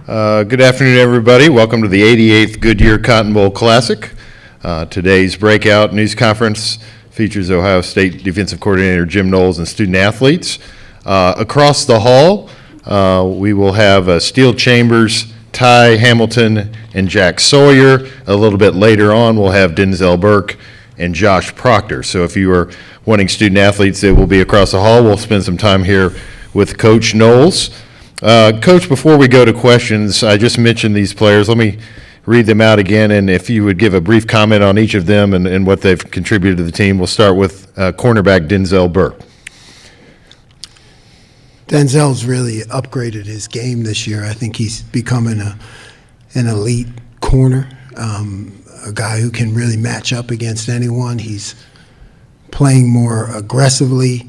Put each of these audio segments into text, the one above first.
Good afternoon, everybody. Welcome to the 88th Goodyear Cotton Bowl Classic. Today's breakout news conference features Ohio State defensive coordinator Jim Knowles and student athletes. Across the hall, we will have Steele Chambers, Ty Hamilton, and Jack Sawyer. A little bit later on, we'll have Denzel Burke and Josh Proctor. So if you are wanting student athletes that will be across the hall, we'll spend some time here with Coach Knowles. Coach, before we go to questions, I just mentioned these players. Let me read them out again, and if you would give a brief comment on each of them and what they've contributed to the team. We'll start with cornerback Denzel Burke. Denzel's really upgraded his game this year. I think he's becoming an elite corner, a guy who can really match up against anyone. He's playing more aggressively.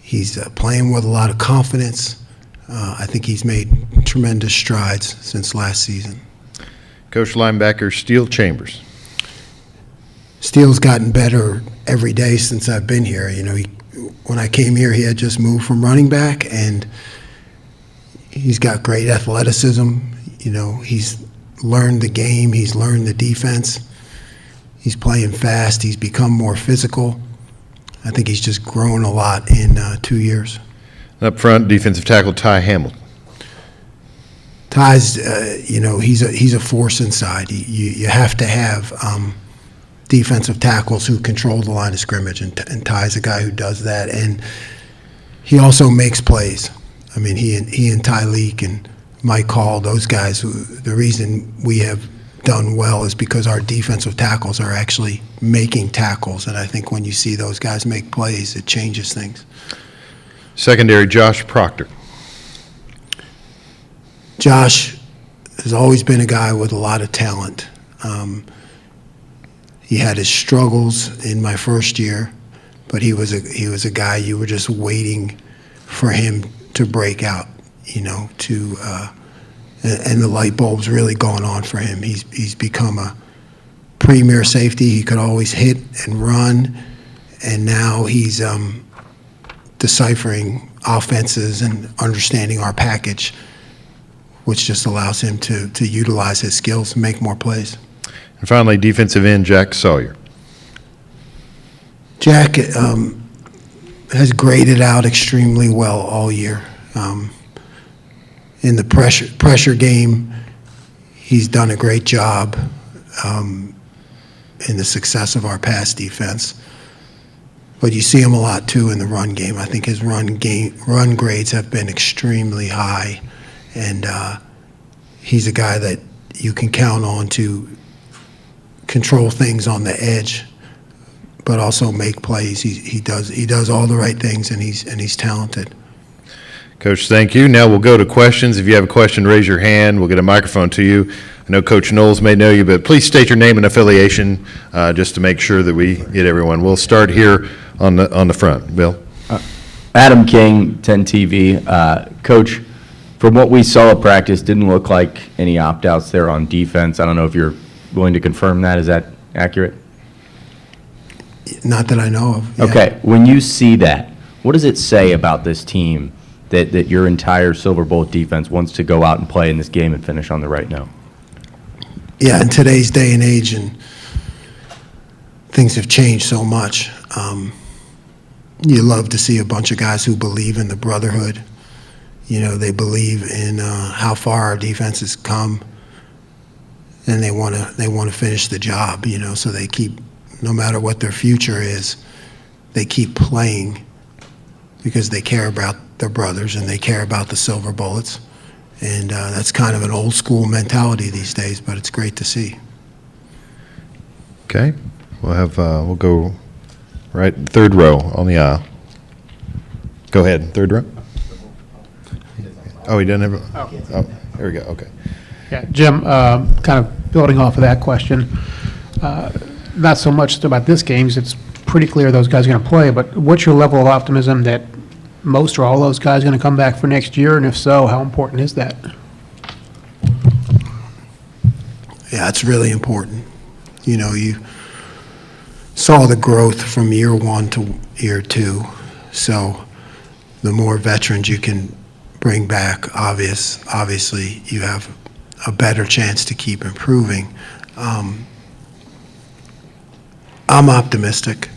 He's playing with a lot of confidence. I think he's made tremendous strides since last season. Coach linebacker Steele Chambers. Steele's gotten better every day since I've been here. You know, when I came here, he had just moved from running back, and he's got great athleticism. You know, he's learned the game. He's learned the defense. He's playing fast. He's become more physical. I think he's just grown a lot in 2 years. Up front, defensive tackle Ty Hamilton. Ty's, he's a force inside. You have to have defensive tackles who control the line of scrimmage, and Ty's a guy who does that. And he also makes plays. I mean, he and Tyleek and Mike Hall, those guys, the reason we have done well is because our defensive tackles are actually making tackles. And I think when you see those guys make plays, it changes things. Secondary, Josh Proctor. Josh has always been a guy with a lot of talent. He had his struggles in my first year, but he was a guy you were just waiting for him to break out, and the light bulb's really gone on for him. He's become a premier safety. He could always hit and run, and now he's deciphering offenses and understanding our package, which just allows him to utilize his skills and make more plays. And finally, defensive end Jack Sawyer. Jack has graded out extremely well all year. In the pressure game, he's done a great job in the success of our pass defense. But you see him a lot too in the run game. I think his run grades have been extremely high, and he's a guy that you can count on to control things on the edge, but also make plays. He does all the right things, and he's talented. Coach, thank you. Now we'll go to questions. If you have a question, raise your hand. We'll get a microphone to you. I know Coach Knowles may know you, but please state your name and affiliation just to make sure that we get everyone. We'll start here on the front. Bill? Adam King, 10 TV. Coach, from what we saw at practice, didn't look like any opt-outs there on defense. I don't know if you're willing to confirm that. Is that accurate? Not that I know of. Yeah. Okay. When you see that, what does it say about this team that your entire Silver Bowl defense wants to go out and play in this game and finish on the right note? Yeah, in today's day and age, and things have changed so much. You love to see a bunch of guys who believe in the brotherhood. They believe in how far our defense has come, and they want to finish the job. So they keep, no matter what their future is, they keep playing because they care about their brothers and they care about the Silver Bullets. And that's kind of an old school mentality these days, but it's great to see. Okay, we'll go right third row on the aisle. Go ahead, third row. Oh, he doesn't have. Oh, there we go. Okay. Yeah, Jim. Kind of building off of that question. Not so much about this game. It's pretty clear those guys are going to play. But what's your level of optimism that most or all those guys are going to come back for next year? And if so, how important is that? Yeah, it's really important. You saw the growth from year one to year two. So the more veterans you can bring back, obviously you have a better chance to keep improving. I'm optimistic.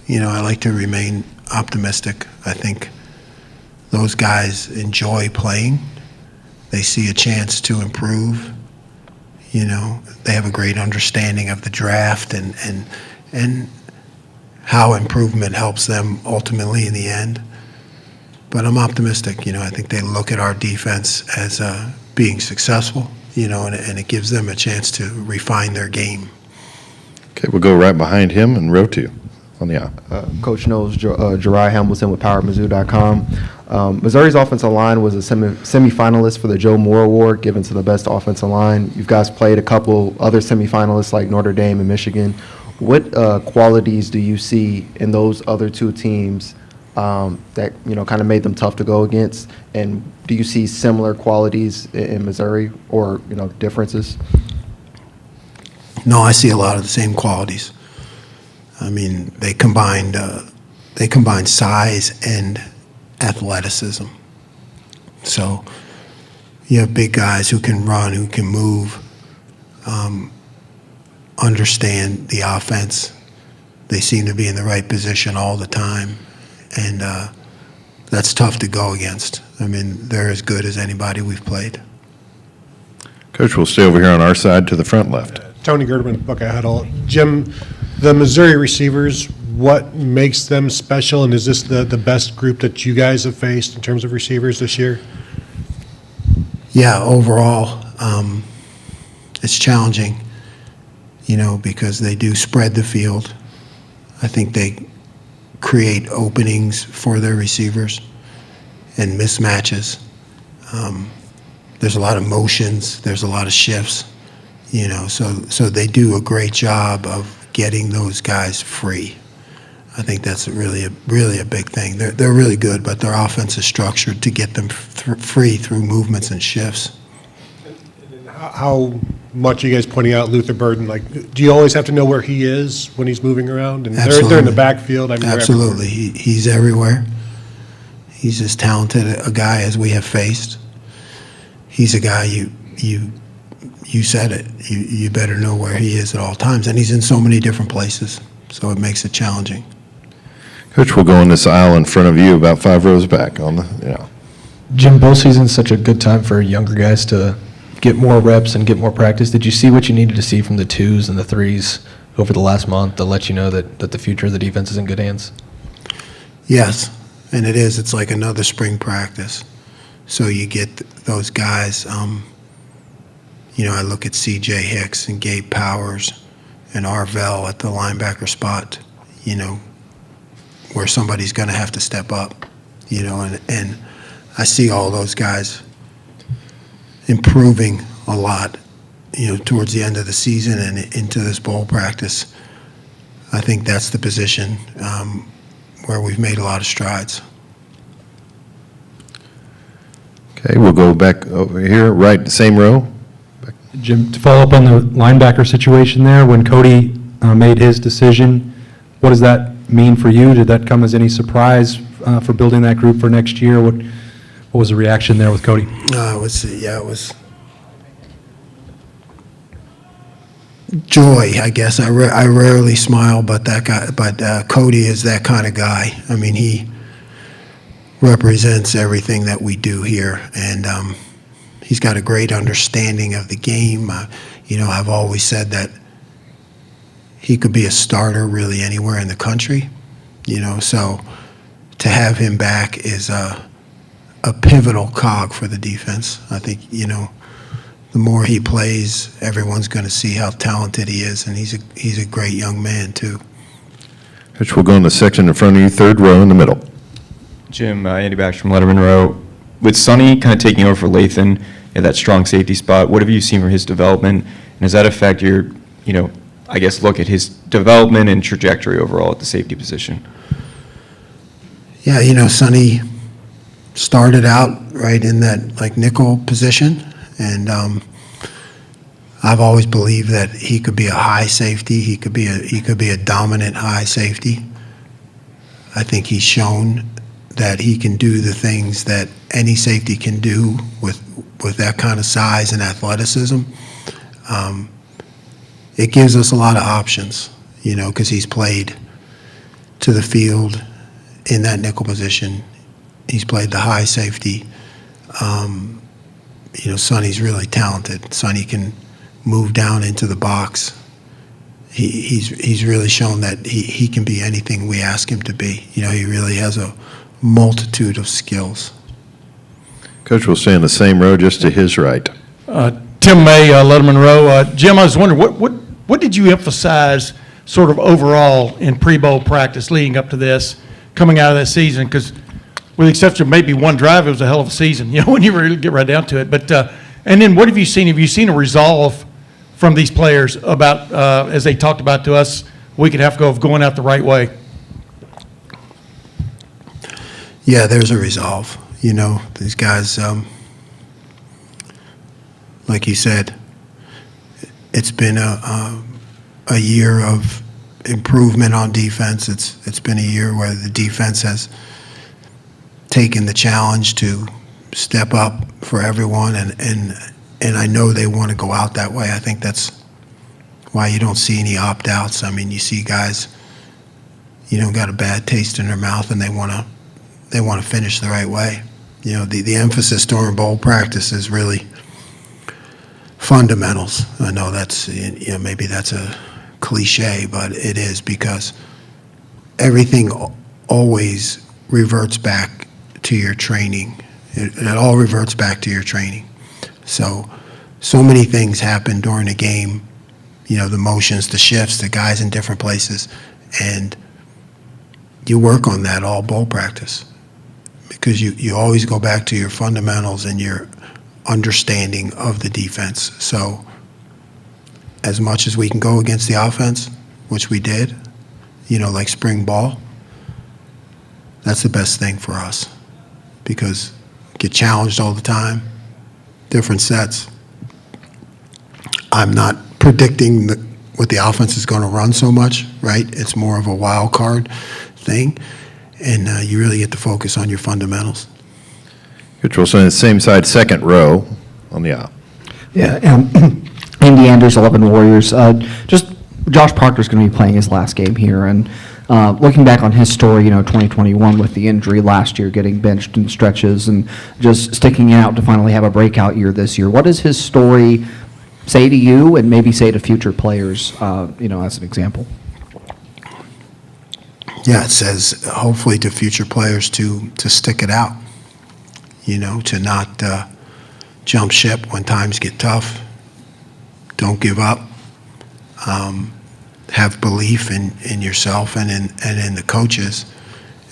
I like to remain optimistic. I think those guys enjoy playing. They see a chance to improve. They have a great understanding of the draft and how improvement helps them ultimately in the end. But I'm optimistic. I think they look at our defense as being successful, and it gives them a chance to refine their game. Okay, we'll go right behind him in row 2 on the aisle. Coach Knowles, Jariah Hamilton with PowerMizzou.com. Missouri's offensive line was a semifinalist for the Joe Moore Award given to the best offensive line. You guys played a couple other semifinalists like Notre Dame and Michigan. What qualities do you see in those other two teams that kind of made them tough to go against? And do you see similar qualities in Missouri or differences? No, I see a lot of the same qualities. I mean, they combined size and athleticism. So you have big guys who can run, who can move, understand the offense. They seem to be in the right position all the time, and that's tough to go against. I mean, they're as good as anybody we've played. Coach, we'll stay over here on our side to the front left. Tony Gerdeman, Buckeye Huddle. Jim, the Missouri receivers, what makes them special, and is this the best group that you guys have faced in terms of receivers this year? Yeah, overall, it's challenging, because they do spread the field. I think they create openings for their receivers and mismatches. There's a lot of motions. There's a lot of shifts, so they do a great job of getting those guys free. I think that's really a big thing. They're really good, but their offense is structured to get them free through movements and shifts. How much are you guys pointing out Luther Burden? Like, do you always have to know where he is when he's moving around? And they're in the backfield. I mean, absolutely. He's everywhere. He's as talented a guy as we have faced. He's a guy you said it. You better know where he is at all times, and he's in so many different places, so it makes it challenging. Coach, we'll go in this aisle in front of you, about 5 rows back on the. Jim, bowl season's such a good time for younger guys to get more reps and get more practice. Did you see what you needed to see from the 2s and the 3s over the last month to let you know that the future of the defense is in good hands? Yes, and it is. It's like another spring practice. So you get those guys. I look at C.J. Hicks and Gabe Powers and Arvell at the linebacker spot, where somebody's going to have to step up, and I see all those guys improving a lot, towards the end of the season and into this bowl practice. I think that's the position where we've made a lot of strides. Okay, we'll go back over here, right, same row. Jim, to follow up on the linebacker situation there, when Cody made his decision, what does that mean for you? Did that come as any surprise for building that group for next year? What was the reaction there with Cody? It was joy, I guess. I rarely smile, but Cody is that kind of guy. I mean, he represents everything that we do here, and he's got a great understanding of the game. I've always said that he could be a starter really anywhere in the country. So to have him back is a pivotal cog for the defense. I think, the more he plays, everyone's going to see how talented he is, and he's a great young man too. Coach, we'll go in the section in front of you, 3rd row in the middle. Jim, Andy Bax from Letterman Row. With Sonny kind of taking over for Lathan at that strong safety spot, what have you seen for his development? And does that affect your, look at his development and trajectory overall at the safety position? Yeah, Sonny started out right in that nickel position, and I've always believed that he could be a high safety. He could be a dominant high safety. I think he's shown that he can do the things that any safety can do with that kind of size and athleticism. It gives us a lot of options, because he's played to the field in that nickel position. He's played the high safety. Sonny's really talented. Sonny can move down into the box. He's really shown that he can be anything we ask him to be. He really has a multitude of skills. Coach will stay in the same row just to his right. Tim May, Letterman Row. Jim, I was wondering, what did you emphasize sort of overall in pre-bowl practice leading up to this, coming out of that season? Because with the exception of maybe one drive, it was a hell of a season, when you really get right down to it. But and then what have you seen? Have you seen a resolve from these players about, as they talked about to us a week and a half ago, of going out the right way? Yeah, there's a resolve. These guys, like you said, it's been a year of improvement on defense. It's been a year where the defense has taken the challenge to step up for everyone, and I know they want to go out that way. I think that's why you don't see any opt-outs. I mean, you see guys, got a bad taste in their mouth, and they want to finish the right way. The emphasis during bowl practice is really fundamentals. I know that's, maybe that's a cliche, but it is, because everything always reverts back to your training. It all reverts back to your training. So many things happen during a game, the motions, the shifts, the guys in different places, and you work on that all bowl practice, because you always go back to your fundamentals and your understanding of the defense. So as much as we can go against the offense, which we did, like spring ball, that's the best thing for us, because get challenged all the time, different sets. I'm not predicting what the offense is going to run so much, right? It's more of a wild card thing, and you really get to focus on your fundamentals. Coach will stay in the same side, second row on the aisle. Yeah, Andy Anders, 11 Warriors. Just Josh Proctor's going to be playing his last game here, and looking back on his story, 2021 with the injury last year, getting benched in stretches, and just sticking out to finally have a breakout year this year. What does his story say to you, and maybe say to future players, as an example? Yeah, it says hopefully to future players to stick it out, to not jump ship when times get tough. Don't give up. Have belief in yourself and in the coaches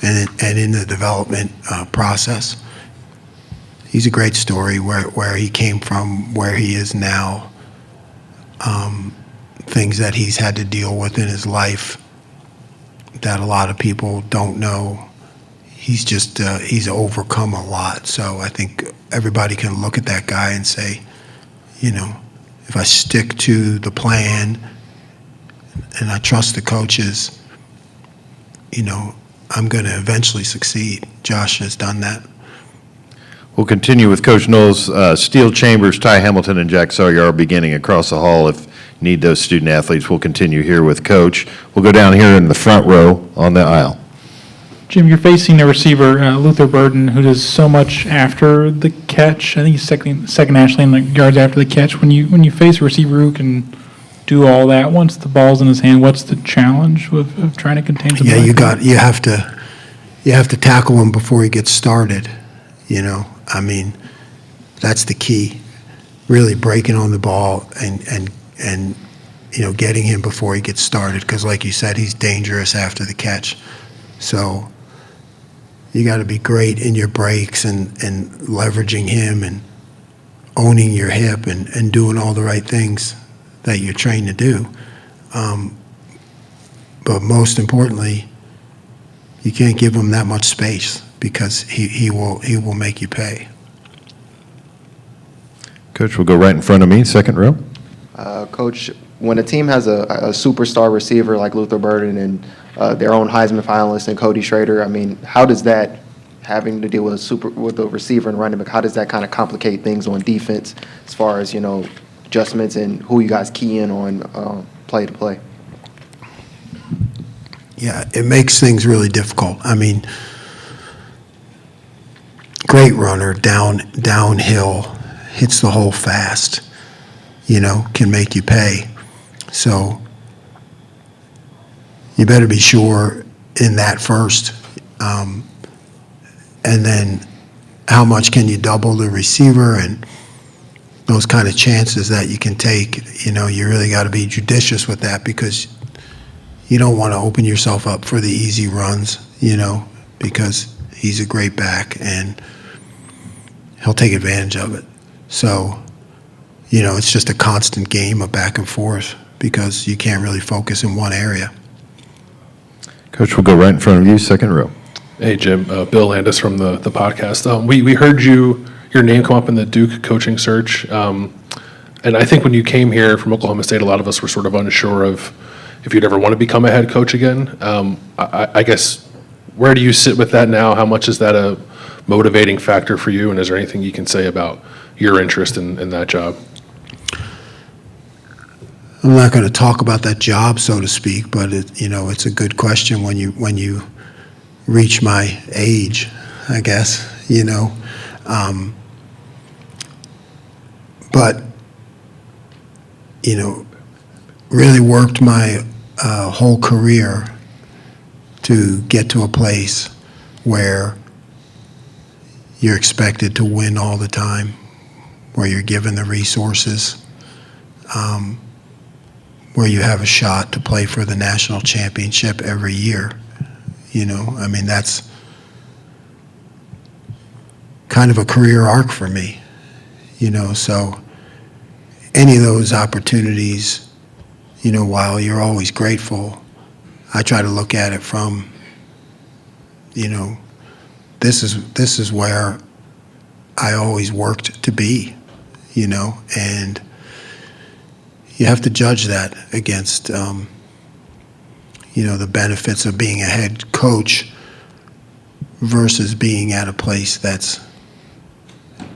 and in the development process. He's a great story where he came from, where he is now, things that he's had to deal with in his life that a lot of people don't know. He's just, he's overcome a lot. So I think everybody can look at that guy and say, if I stick to the plan and I trust the coaches, I'm going to eventually succeed. Josh has done that. We'll continue with Coach Knowles. Steele Chambers, Ty Hamilton, and Jack Sawyer are beginning across the hall. If need those student athletes, we'll continue here with Coach. We'll go down here in the front row on the aisle. Jim, you're facing a receiver, Luther Burden, who does so much after the catch. I think he's second nationally in the yards after the catch. When you face a receiver who can do all that once the ball's in his hand, what's the challenge of trying to contain the ball? You have to tackle him before he gets started. I mean, that's the key. Really breaking on the ball and getting him before he gets started, because like you said, he's dangerous after the catch. So you got to be great in your breaks and leveraging him and owning your hip and doing all the right things that you're trained to do. But most importantly, you can't give him that much space, because he will make you pay. Coach, we'll go right in front of me, second row. Coach, when a team has a superstar receiver like Luther Burden and their own Heisman finalist and Cody Schrader, I mean, how does that having to deal with a receiver and running back, how does that kind of complicate things on defense as far as, adjustments and who you guys key in on play to play? Yeah, it makes things really difficult. I mean, great runner, downhill, hits the hole fast, can make you pay. So you better be sure in that first. And then how much can you double the receiver and those kind of chances that you can take. You really got to be judicious with that because you don't want to open yourself up for the easy runs, because he's a great back and he'll take advantage of it. So, it's just a constant game of back and forth because you can't really focus in one area. Coach, we'll go right in front of you, second row. Hey, Jim. Bill Landis from the podcast. We heard your name come up in the Duke coaching search. And I think when you came here from Oklahoma State, a lot of us were sort of unsure of if you'd ever want to become a head coach again. I guess, where do you sit with that now? How much is that a motivating factor for you? And is there anything you can say about your interest in that job? I'm not going to talk about that job, so to speak, but it's a good question when you reach my age, I guess, but really worked my whole career to get to a place where you're expected to win all the time, where you're given the resources, where you have a shot to play for the national championship every year. That's kind of a career arc for me, so any of those opportunities, while you're always grateful, I try to look at it from, this is where I always worked to be, and you have to judge that against, the benefits of being a head coach versus being at a place that's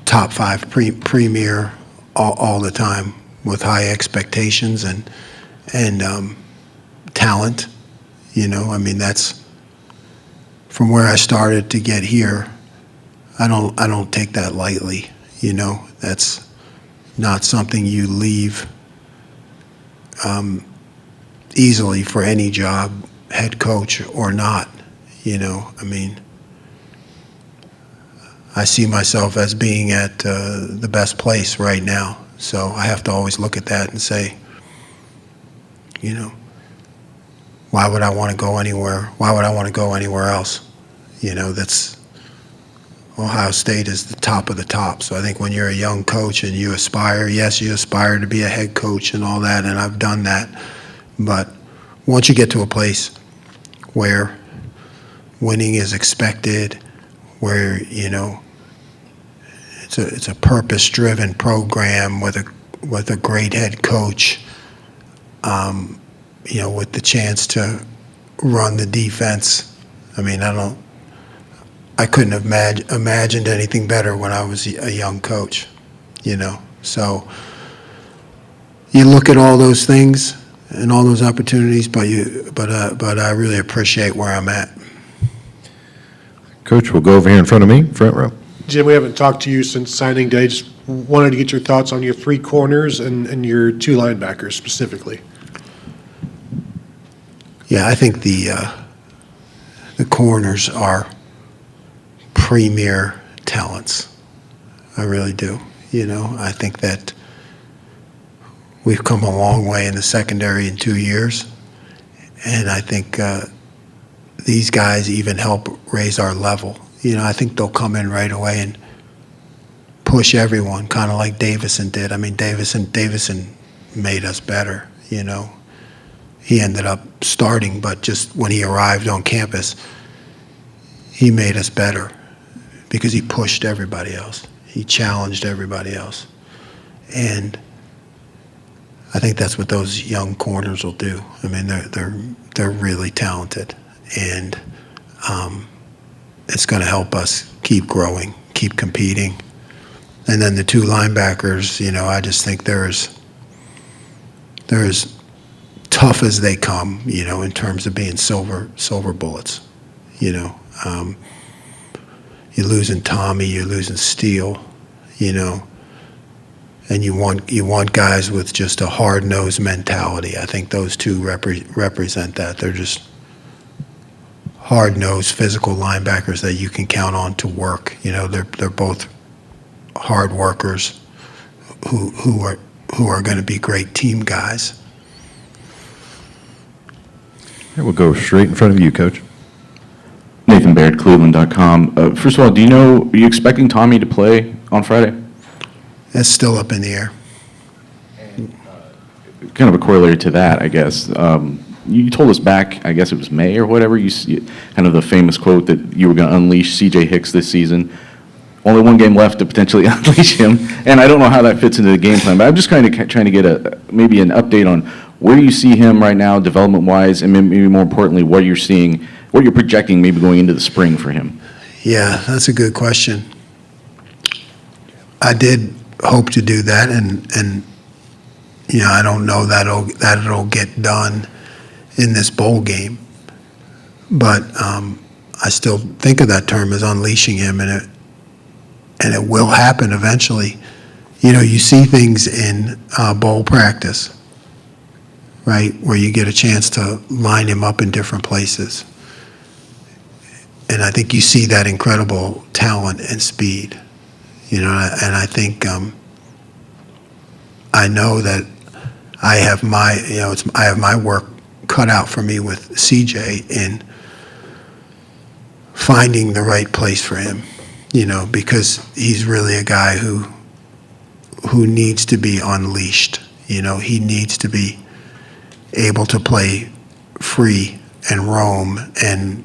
top 5 premier all the time with high expectations and talent. That's from where I started to get here. I don't take that lightly. That's not something you leave easily for any job, head coach or not. I see myself as being at the best place right now. So I have to always look at that and say, why would I want to go anywhere? Why would I want to go anywhere else? That's Ohio State is the top of the top. So I think when you're a young coach and you aspire to be a head coach and all that, and I've done that. But once you get to a place where winning is expected, where, it's a purpose-driven program with a great head coach, with the chance to run the defense. I couldn't have imagined anything better when I was a young coach, So you look at all those things and all those opportunities, but I really appreciate where I'm at. Coach, we'll go over here in front of me, front row. Jim, we haven't talked to you since signing day. Just wanted to get your thoughts on your 3 corners and your 2 linebackers specifically. Yeah, I think the corners are premier talents. I really do. I think that we've come a long way in the secondary in 2 years, and I think these guys even help raise our level. I think they'll come in right away and push everyone, kind of like Davison did. Davison made us better, He ended up starting, but just when he arrived on campus, he made us better because he pushed everybody else. He challenged everybody else. And I think that's what those young corners will do. They're really talented. And it's going to help us keep growing, keep competing. And then the two linebackers, I just think they're as tough as they come, in terms of being silver bullets. You're losing Tommy, you're losing Steele, and you want guys with just a hard-nosed mentality. I think those two represent that. They're just hard-nosed, physical linebackers that you can count on to work. They're both hard workers who are going to be great team guys. We'll go straight in front of you, Coach. Nathan Baird, Cleveland.com. First of all, are you expecting Tommy to play on Friday? It's still up in the air. Kind of a corollary to that, I guess. You told us back, I guess it was May or whatever, kind of the famous quote that you were going to unleash C.J. Hicks this season. Only one game left to potentially unleash him, and I don't know how that fits into the game plan, but I'm just kind of trying to get maybe an update on where you see him right now, development-wise, and maybe more importantly, what you're projecting maybe going into the spring for him. Yeah, that's a good question. I did hope to do that, and I don't know that it'll get done in this bowl game, but I still think of that term as unleashing him, and it will happen eventually. You see things in bowl practice, right, where you get a chance to line him up in different places. And I think you see that incredible talent and speed, and I think I know that I have my work cut out for me with CJ in finding the right place for him, because he's really a guy who needs to be unleashed. He needs to be able to play free and roam and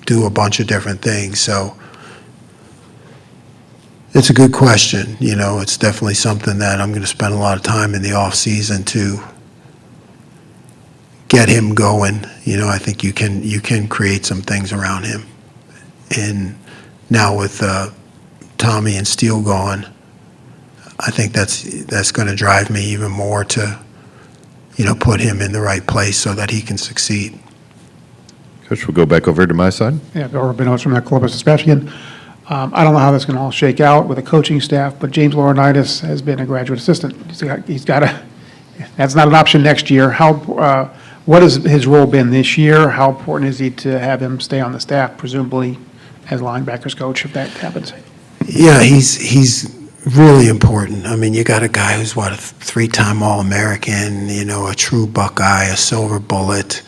do a bunch of different things. So it's a good question. It's definitely something that I'm going to spend a lot of time in the off season to get him going. I think you can create some things around him. And now with Tommy and Steele gone, I think that's going to drive me even more to, put him in the right place so that he can succeed. Coach, we'll go back over to my side. Yeah, Bill Rabinowitz from the Columbus Dispatch. I don't know how this can all shake out with the coaching staff, but James Laurinaitis has been a graduate assistant. That's not an option next year. What has his role been this year? How important is he to have him stay on the staff, presumably as linebackers coach, if that happens? Yeah, he's really important. I mean, you got a guy who's a 3-time All-American, a true Buckeye, a silver bullet,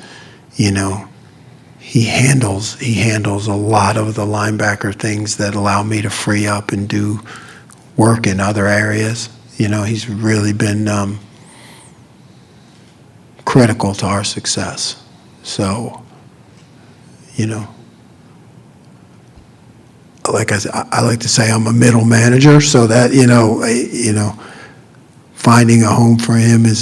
He handles a lot of the linebacker things that allow me to free up and do work in other areas. He's really been critical to our success. So, like I like to say, I'm a middle manager, so that finding a home for him is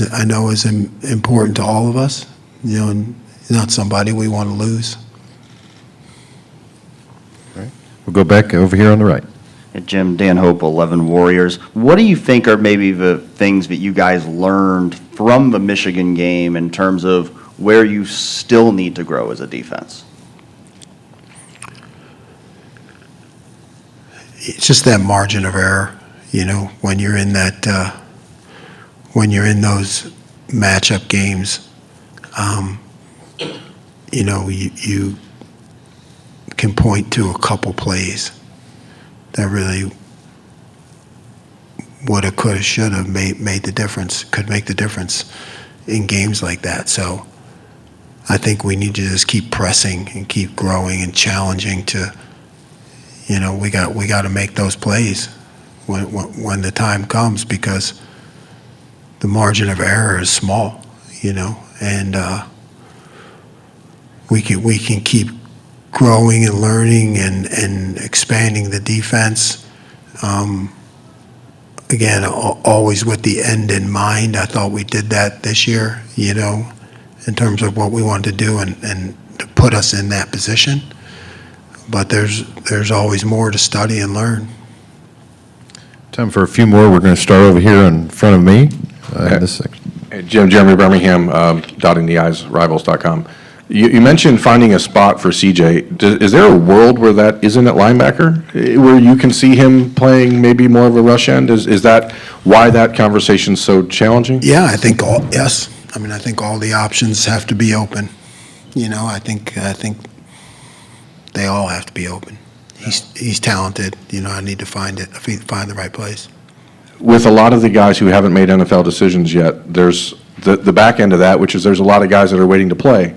important to all of us. And not somebody we want to lose. All right. We'll go back over here on the right. Jim, Dan Hope, 11 Warriors. What do you think are maybe the things that you guys learned from the Michigan game in terms of where you still need to grow as a defense? It's just that margin of error, when you're in that, when you're in those matchup games. You can point to a couple plays that really woulda, coulda, shoulda made the difference, could make the difference in games like that. So I think we need to just keep pressing and keep growing and challenging to, we got to make those plays when the time comes, because the margin of error is small, and we can keep growing and learning and expanding the defense. Again, always with the end in mind. I thought we did that this year, in terms of what we wanted to do and to put us in that position. but there's always more to study and learn. Time for a few more. We're going to start over here in front of me. In this section. Hey, Jeremy Birmingham, dotting the i's, rivals.com. You mentioned finding a spot for CJ. Is there a world where that isn't at linebacker, where you can see him playing maybe more of a rush end? Is that why that conversation's so challenging? Yeah, I think yes. I mean, I think all the options have to be open. You know, I think they all have to be open. He's talented. You know, I need to find the right place. With a lot of the guys who haven't made NFL decisions yet, there's the back end of that, which is there's a lot of guys that are waiting to play.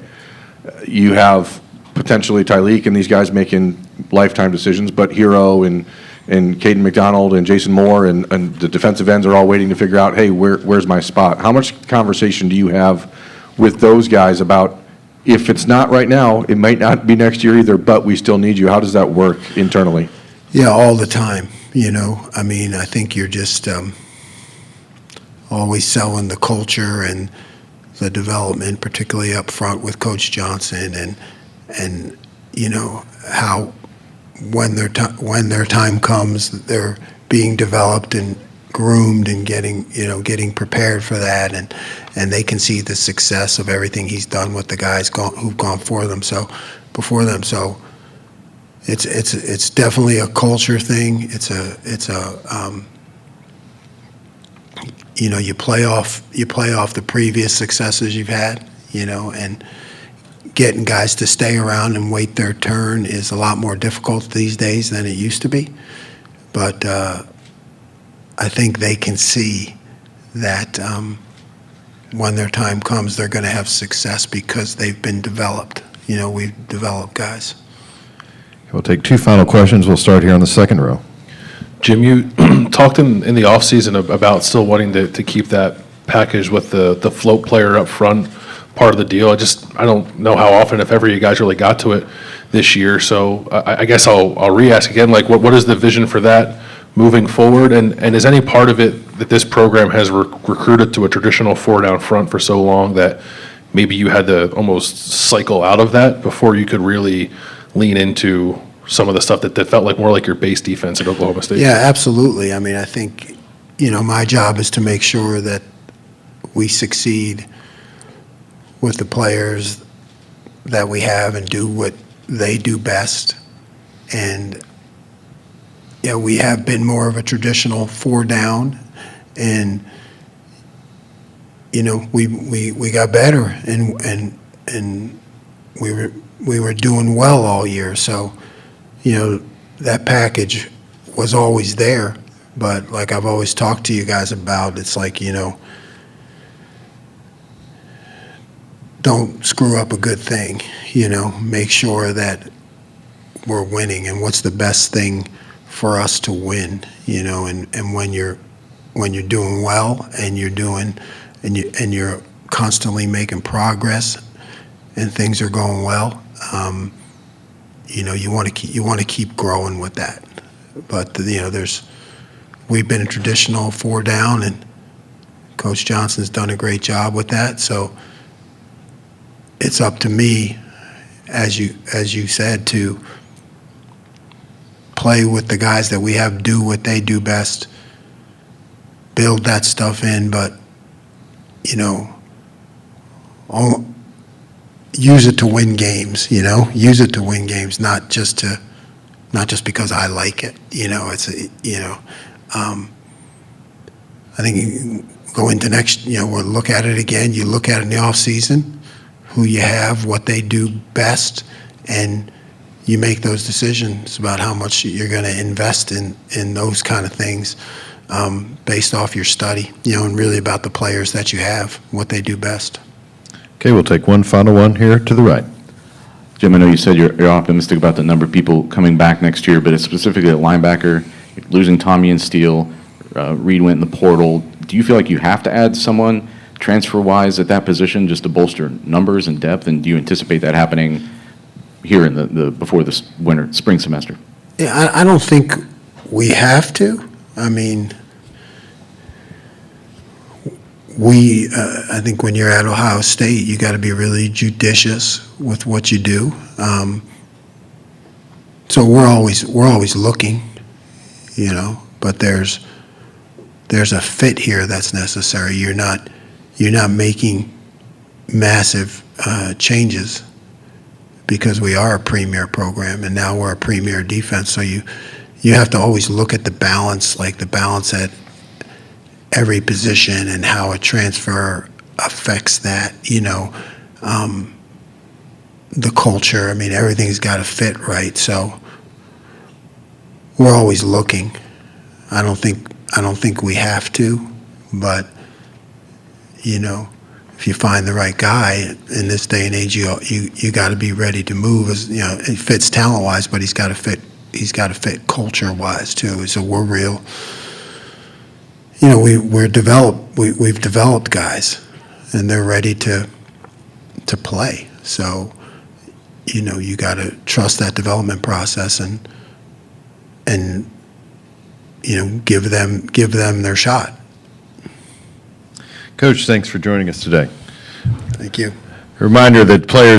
You have potentially Tyleek and these guys making lifetime decisions, but Hero and Caden McDonald and Jason Moore and the defensive ends are all waiting to figure out, hey, where's my spot? How much conversation do you have with those guys about, if it's not right now, it might not be next year either, but we still need you? How does that work internally? Yeah, all the time. You know, I mean, I think you're just always selling the culture and the development, particularly up front with Coach Johnson, and you know how when their time comes, they're being developed and groomed and getting prepared for that, and they can see the success of everything he's done with the guys who've gone before them. So it's definitely a culture thing. It's a you know, you play off the previous successes you've had, you know, and getting guys to stay around and wait their turn is a lot more difficult these days than it used to be. But I think they can see that when their time comes, they're going to have success because they've been developed. You know, we've developed guys. We'll take two final questions. We'll start here on the second row. Jim, you talked in the offseason about still wanting to keep that package with the float player up front part of the deal. I don't know how often, if ever, you guys really got to it this year. So I guess I'll re-ask again, like what is the vision for that moving forward? And is any part of it that this program has recruited to a traditional four down front for so long that maybe you had to almost cycle out of that before you could really lean into some of the stuff that felt like more like your base defense at Oklahoma State? Yeah, absolutely. I mean, I think, you know, my job is to make sure that we succeed with the players that we have and do what they do best. And, yeah, we have been more of a traditional four down, and, you know, we got better, and we were doing well all year. So, you know, that package was always there, but like I've always talked to you guys about, it's like, you know, don't screw up a good thing, you know, make sure that we're winning and what's the best thing for us to win, you know, and when you're doing well and you're constantly making progress and things are going well, you know, you want to keep growing with that. But you know, we've been a traditional four down, and Coach Johnson's done a great job with that. So it's up to me, as you said, to play with the guys that we have, do what they do best, build that stuff in, but you know, use it to win games, you know, use it to win games, not just because I like it, you know, I think you go into next, you know, we'll look at it again, you look at it in the off season, who you have, what they do best, and you make those decisions about how much you're going to invest in those kind of things based off your study, you know, and really about the players that you have, what they do best. Okay, we'll take one final one here to the right. Jim, I know you said you're optimistic about the number of people coming back next year, but it's specifically at linebacker, losing Tommy and Steele, Reed went in the portal. Do you feel like you have to add someone transfer-wise at that position just to bolster numbers and depth, and do you anticipate that happening here in the before this spring semester? Yeah, I don't think we have to. I mean, I think when you're at Ohio State, you got to be really judicious with what you do. So we're always looking, you know, but there's a fit here that's necessary. You're not making massive changes because we are a premier program and now we're a premier defense. So you have to always look at the balance, like the balance at every position and how a transfer affects that, you know, the culture. I mean, everything's got to fit right. So we're always looking. I don't think we have to, but you know, if you find the right guy in this day and age, you got to be ready to move. As you know, it fits talent wise, but he's got to fit culture wise too. So we're real. You know, we've developed guys, and they're ready to play. So, you know, you got to trust that development process and you know, give them their shot. Coach, thanks for joining us today. Thank you. Reminder that players